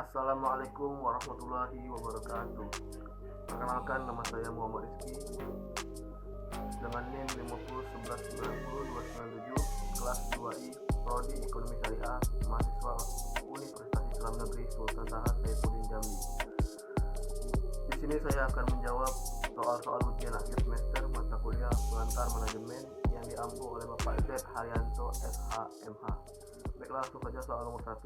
Assalamualaikum warahmatullahi wabarakatuh. Perkenalkan, nama saya Muhammad Rizky dengan NIM 5011902997, kelas 2I, Prodi Ekonomi Syariah, mahasiswa Universitas Islam Negeri Sultan Taha Saifuddin Jambi. Di sini saya akan menjawab soal-soal ujian akhir semester mata kuliah pengantar manajemen yang diampu oleh Bapak Z Haryanto SHMH. Baiklah, langsung saja soal nomor 1.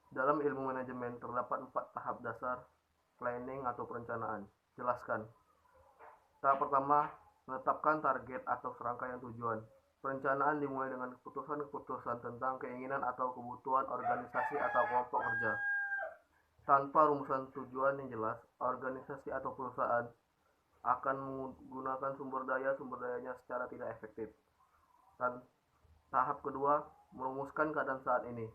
Dalam ilmu manajemen terdapat 4 tahap dasar planning atau perencanaan. Jelaskan. Tahap pertama, menetapkan target atau serangkaian tujuan. Perencanaan dimulai dengan keputusan-keputusan tentang keinginan atau kebutuhan organisasi atau kelompok kerja. Tanpa rumusan tujuan yang jelas, organisasi atau perusahaan akan menggunakan sumber dayanya secara tidak efektif. Dan tahap kedua, merumuskan keadaan saat ini.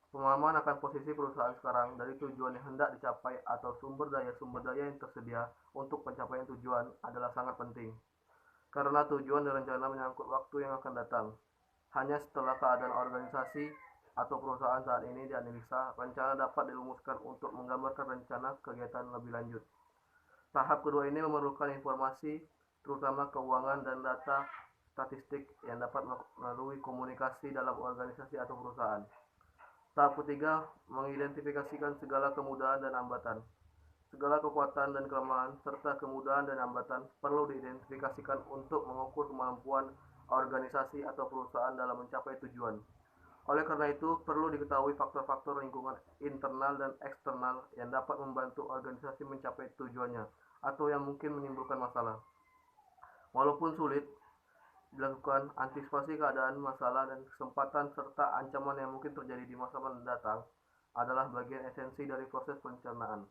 Pemahaman akan posisi perusahaan sekarang dari tujuan yang hendak dicapai atau sumber daya yang tersedia untuk pencapaian tujuan adalah sangat penting. Karena tujuan dan rencana menyangkut waktu yang akan datang. Hanya setelah keadaan organisasi atau perusahaan saat ini dianalisa, rencana dapat dirumuskan untuk menggambarkan rencana kegiatan lebih lanjut. Tahap kedua ini memerlukan informasi, terutama keuangan dan data statistik yang dapat melalui komunikasi dalam organisasi atau perusahaan. Tahap ketiga, mengidentifikasikan segala kemudahan dan hambatan. Segala kekuatan dan kelemahan, serta kemudahan dan hambatan perlu diidentifikasikan untuk mengukur kemampuan organisasi atau perusahaan dalam mencapai tujuan. Oleh karena itu, perlu diketahui faktor-faktor lingkungan internal dan eksternal yang dapat membantu organisasi mencapai tujuannya, atau yang mungkin menimbulkan masalah. Walaupun sulit, dilakukan antisipasi keadaan, masalah, dan kesempatan serta ancaman yang mungkin terjadi di masa mendatang adalah bagian esensi dari proses perencanaan.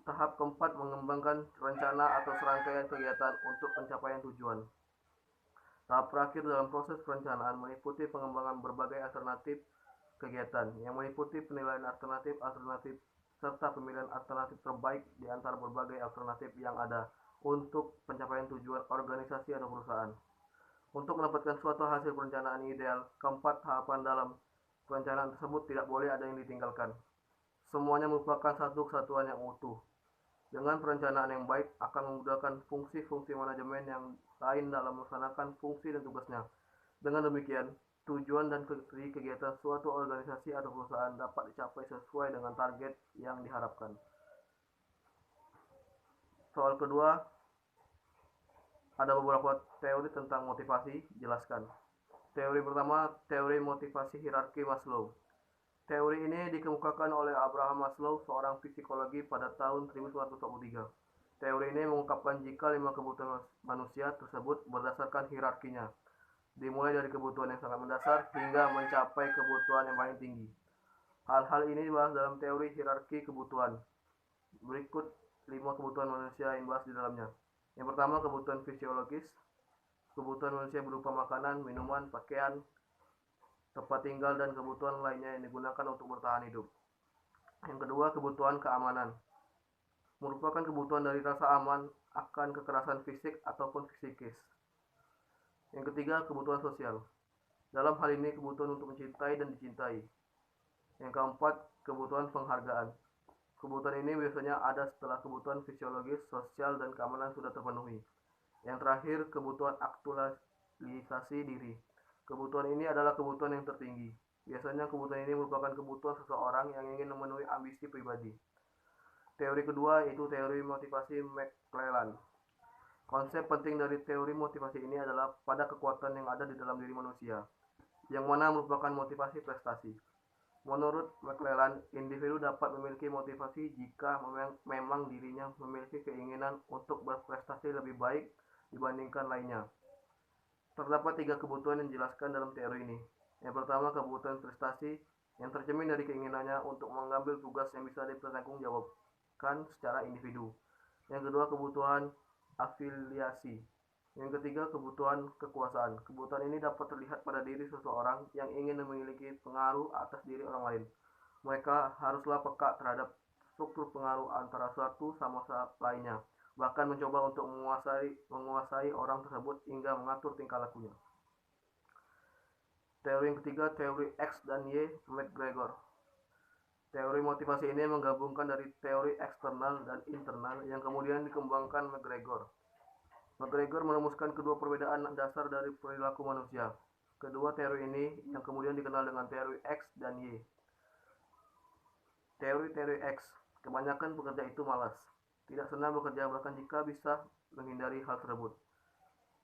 Tahap keempat, mengembangkan rencana atau serangkaian kegiatan untuk pencapaian tujuan. Tahap terakhir dalam proses perencanaan meliputi pengembangan berbagai alternatif kegiatan yang meliputi penilaian alternatif serta pemilihan alternatif terbaik di antara berbagai alternatif yang ada untuk pencapaian tujuan organisasi atau perusahaan. Untuk mendapatkan suatu hasil perencanaan ideal, keempat tahapan dalam perencanaan tersebut tidak boleh ada yang ditinggalkan. Semuanya merupakan satu kesatuan yang utuh. Dengan perencanaan yang baik akan memudahkan fungsi-fungsi manajemen yang lain dalam melaksanakan fungsi dan tugasnya. Dengan demikian, tujuan dan kegiatan suatu organisasi atau perusahaan dapat dicapai sesuai dengan target yang diharapkan. Soal kedua, ada beberapa teori tentang motivasi, jelaskan. Teori pertama, teori motivasi hierarki Maslow. Teori ini dikemukakan oleh Abraham Maslow, seorang psikologi pada tahun 1943. Teori ini mengungkapkan jika 5 kebutuhan manusia tersebut berdasarkan hierarkinya, dimulai dari kebutuhan yang sangat mendasar hingga mencapai kebutuhan yang paling tinggi. Hal-hal ini dibahas dalam teori hierarki kebutuhan. Berikut 5 kebutuhan manusia yang dibahas di dalamnya. Yang pertama, kebutuhan fisiologis. Kebutuhan manusia berupa makanan, minuman, pakaian, tempat tinggal, dan kebutuhan lainnya yang digunakan untuk bertahan hidup. Yang kedua, kebutuhan keamanan. Merupakan kebutuhan dari rasa aman akan kekerasan fisik ataupun psikis. Yang ketiga, kebutuhan sosial. Dalam hal ini, kebutuhan untuk mencintai dan dicintai. Yang keempat, kebutuhan penghargaan. Kebutuhan ini biasanya ada setelah kebutuhan fisiologis, sosial, dan keamanan sudah terpenuhi. Yang terakhir, kebutuhan aktualisasi diri. Kebutuhan ini adalah kebutuhan yang tertinggi. Biasanya kebutuhan ini merupakan kebutuhan seseorang yang ingin memenuhi ambisi pribadi. Teori kedua yaitu teori motivasi McClellan. Konsep penting dari teori motivasi ini adalah pada kekuatan yang ada di dalam diri manusia, yang mana merupakan motivasi prestasi. Menurut McClellan, individu dapat memiliki motivasi jika memang dirinya memiliki keinginan untuk berprestasi lebih baik dibandingkan lainnya. Terdapat 3 kebutuhan yang dijelaskan dalam teori ini. Yang pertama, kebutuhan prestasi yang tercermin dari keinginannya untuk mengambil tugas yang bisa dipertanggungjawabkan secara individu. Yang kedua, kebutuhan afiliasi. Yang ketiga, kebutuhan kekuasaan. Kebutuhan ini dapat terlihat pada diri seseorang yang ingin memiliki pengaruh atas diri orang lain. Mereka haruslah peka terhadap struktur pengaruh antara satu sama lainnya, bahkan mencoba untuk menguasai orang tersebut hingga mengatur tingkah lakunya. Teori yang ketiga, teori X dan Y McGregor. Teori motivasi ini menggabungkan dari teori eksternal dan internal yang kemudian dikembangkan McGregor. McGregor merumuskan kedua perbedaan dasar dari perilaku manusia. Kedua teori ini yang kemudian dikenal dengan teori X dan Y. Teori-teori X, kebanyakan pekerja itu malas, tidak senang bekerja bahkan jika bisa menghindari hal tersebut.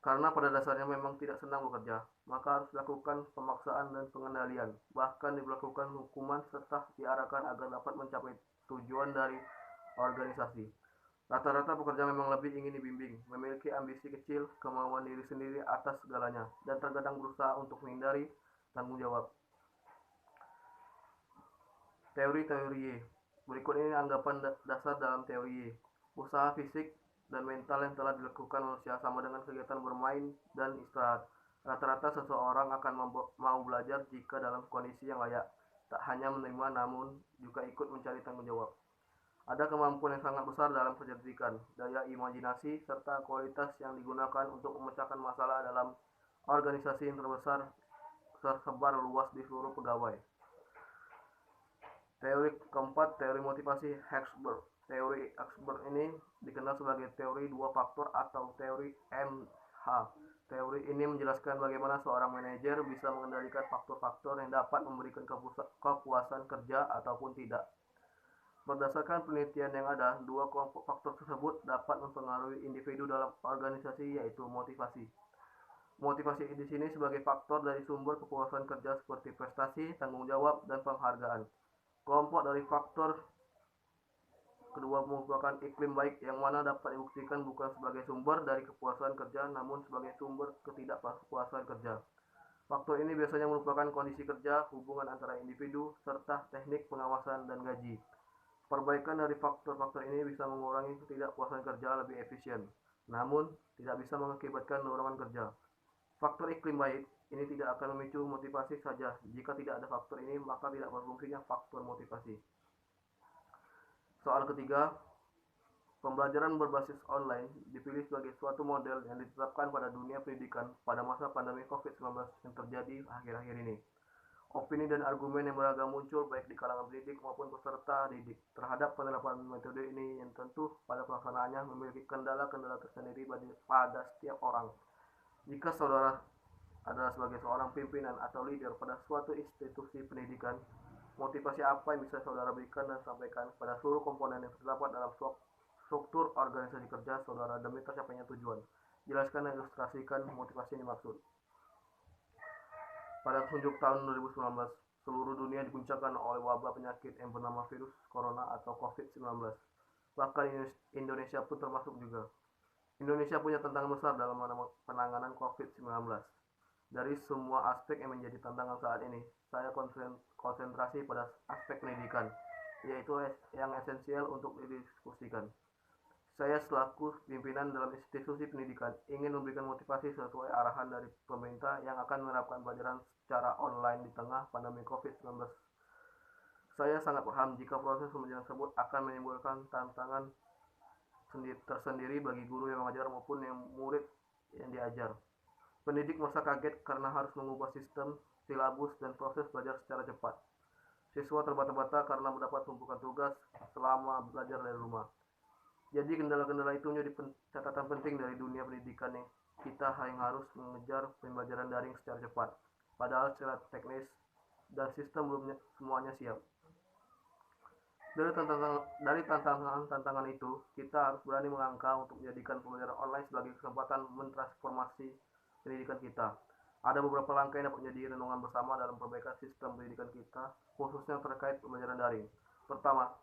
Karena pada dasarnya memang tidak senang bekerja, maka harus dilakukan pemaksaan dan pengendalian, bahkan dilakukan hukuman serta diarahkan agar dapat mencapai tujuan dari organisasi. Rata-rata pekerja memang lebih ingin dibimbing, memiliki ambisi kecil, kemauan diri sendiri atas segalanya, dan terkadang berusaha untuk menghindari tanggung jawab. Teori-teori Y. Berikut ini anggapan dasar dalam teori Y. Usaha fisik dan mental yang telah dilakukan manusia sama dengan kegiatan bermain dan istirahat. Rata-rata seseorang akan mau belajar jika dalam kondisi yang layak, tak hanya menerima namun juga ikut mencari tanggung jawab. Ada kemampuan yang sangat besar dalam penyelidikan, daya imajinasi, serta kualitas yang digunakan untuk memecahkan masalah dalam organisasi yang terbesar tersebar luas di seluruh pegawai. Teori keempat, teori motivasi Hertzberg. Teori Hertzberg ini dikenal sebagai teori dua faktor atau teori MH. Teori ini menjelaskan bagaimana seorang manajer bisa mengendalikan faktor-faktor yang dapat memberikan kepuasan kerja ataupun tidak. Berdasarkan penelitian yang ada, dua kelompok faktor tersebut dapat mempengaruhi individu dalam organisasi, yaitu motivasi. Motivasi di sini sebagai faktor dari sumber kepuasan kerja seperti prestasi, tanggung jawab, dan penghargaan. Kelompok dari faktor kedua merupakan iklim baik yang mana dapat dibuktikan bukan sebagai sumber dari kepuasan kerja namun sebagai sumber ketidakpuasan kerja. Faktor ini biasanya merupakan kondisi kerja, hubungan antara individu, serta teknik pengawasan dan gaji. Perbaikan dari faktor-faktor ini bisa mengurangi ketidakpuasan kerja lebih efisien, namun tidak bisa mengakibatkan dorongan kerja. Faktor iklim baik ini tidak akan memicu motivasi saja. Jika tidak ada faktor ini, maka tidak berfungsinya faktor motivasi. Soal ketiga, pembelajaran berbasis online dipilih sebagai suatu model yang ditetapkan pada dunia pendidikan pada masa pandemi COVID-19 yang terjadi akhir-akhir ini. Opini dan argumen yang beragam muncul baik di kalangan pendidik maupun peserta didik terhadap penerapan metode ini yang tentu pada pelaksanaannya memiliki kendala-kendala tersendiri pada setiap orang. Jika saudara adalah sebagai seorang pimpinan atau leader pada suatu institusi pendidikan, motivasi apa yang bisa saudara berikan dan sampaikan pada seluruh komponen yang terdapat dalam struktur organisasi kerja saudara demi tercapainya tujuan? Jelaskan dan ilustrasikan motivasi yang dimaksud. Pada penghujung tahun 2019, seluruh dunia diguncangkan oleh wabah penyakit yang bernama virus corona atau COVID-19. Bahkan Indonesia pun termasuk juga. Indonesia punya tantangan besar dalam penanganan COVID-19. Dari semua aspek yang menjadi tantangan saat ini, saya konsentrasi pada aspek pendidikan, yaitu yang esensial untuk didiskusikan. Saya selaku pimpinan dalam institusi pendidikan ingin memberikan motivasi sesuai arahan dari pemerintah yang akan menerapkan pelajaran secara online di tengah pandemi COVID-19. Saya sangat paham jika proses pembelajaran tersebut akan menimbulkan tantangan tersendiri bagi guru yang mengajar maupun yang murid yang diajar. Pendidik merasa kaget karena harus mengubah sistem, silabus, dan proses belajar secara cepat. Siswa terbata-bata karena mendapat tumpukan tugas selama belajar dari rumah. Jadi kendala-kendala itu menjadi catatan penting dari dunia pendidikan yang kita yang harus mengejar pembelajaran daring secara cepat. Padahal secara teknis dan sistem belum semuanya siap. Dari tantangan itu, kita harus berani melangkah untuk menjadikan pembelajaran online sebagai kesempatan mentransformasi pendidikan kita. Ada beberapa langkah yang dapat menjadi renungan bersama dalam perbaikan sistem pendidikan kita, khususnya terkait pembelajaran daring. Pertama,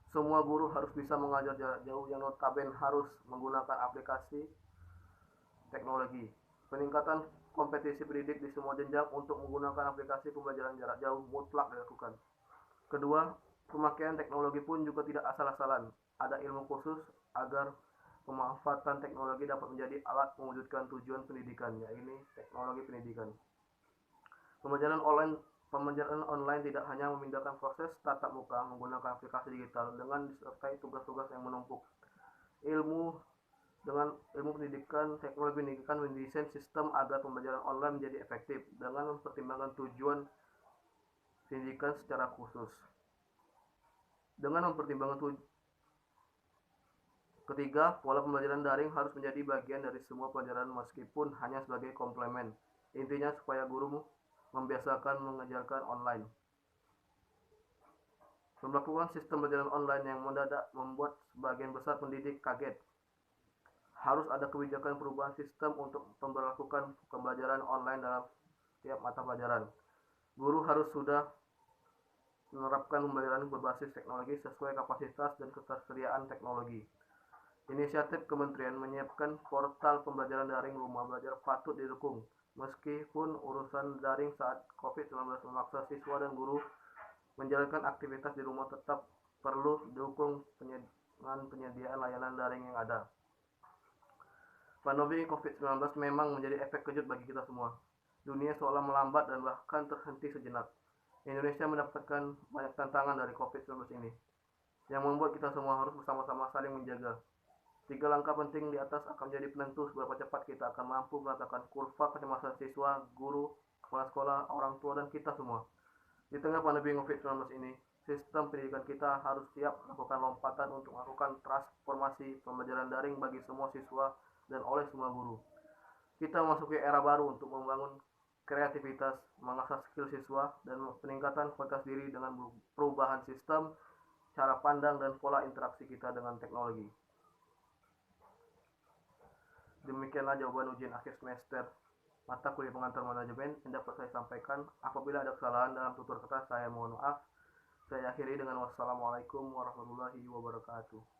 semua guru harus bisa mengajar jarak jauh yang notabene harus menggunakan aplikasi teknologi. Peningkatan kompetisi pendidik di semua jenjang untuk menggunakan aplikasi pembelajaran jarak jauh mutlak dilakukan. Kedua, pemakaian teknologi pun juga tidak asal-asalan. Ada ilmu khusus agar pemanfaatan teknologi dapat menjadi alat mewujudkan tujuan pendidikan, yaitu teknologi pendidikan. Pembelajaran online tidak hanya memindahkan proses tatap muka menggunakan aplikasi digital dengan disertai tugas-tugas yang menumpuk. Ilmu Dengan ilmu pendidikan, teknologi pendidikan mendesain sistem agar pembelajaran online menjadi efektif dengan mempertimbangkan tujuan pendidikan secara khusus. Dengan mempertimbangkan ketiga, pola pembelajaran daring harus menjadi bagian dari semua pelajaran meskipun hanya sebagai komplemen. Intinya supaya guru membiasakan mengajarkan online. Melakukan sistem pembelajaran online yang mendadak membuat sebagian besar pendidik kaget. Harus ada kebijakan perubahan sistem untuk memperlakukan pembelajaran online dalam setiap mata pelajaran. Guru harus sudah menerapkan pembelajaran berbasis teknologi sesuai kapasitas dan ketersediaan teknologi. Inisiatif kementerian menyiapkan portal pembelajaran daring rumah belajar patut didukung. Meskipun urusan daring saat COVID-19 memaksa siswa dan guru menjalankan aktivitas di rumah, tetap perlu didukung dengan penyediaan layanan daring yang ada. Pandemi COVID-19 memang menjadi efek kejut bagi kita semua. Dunia seolah melambat dan bahkan terhenti sejenak. Indonesia mendapatkan banyak tantangan dari COVID-19 ini, yang membuat kita semua harus bersama-sama saling menjaga. 3 langkah penting di atas akan menjadi penentu seberapa cepat kita akan mampu meratakan kurva kecemasan siswa, guru, kepala sekolah, orang tua, dan kita semua. Di tengah pandemi COVID-19 ini, sistem pendidikan kita harus siap melakukan lompatan untuk melakukan transformasi pembelajaran daring bagi semua siswa dan oleh semua guru. Kita memasuki era baru untuk membangun kreativitas, mengasah skill siswa, dan peningkatan kualitas diri dengan perubahan sistem, cara pandang, dan pola interaksi kita dengan teknologi. Demikianlah jawaban ujian akhir semester mata kuliah pengantar manajemen yang dapat saya sampaikan. Apabila ada kesalahan dalam tutur kata, saya mohon maaf. Saya akhiri dengan wassalamualaikum warahmatullahi wabarakatuh.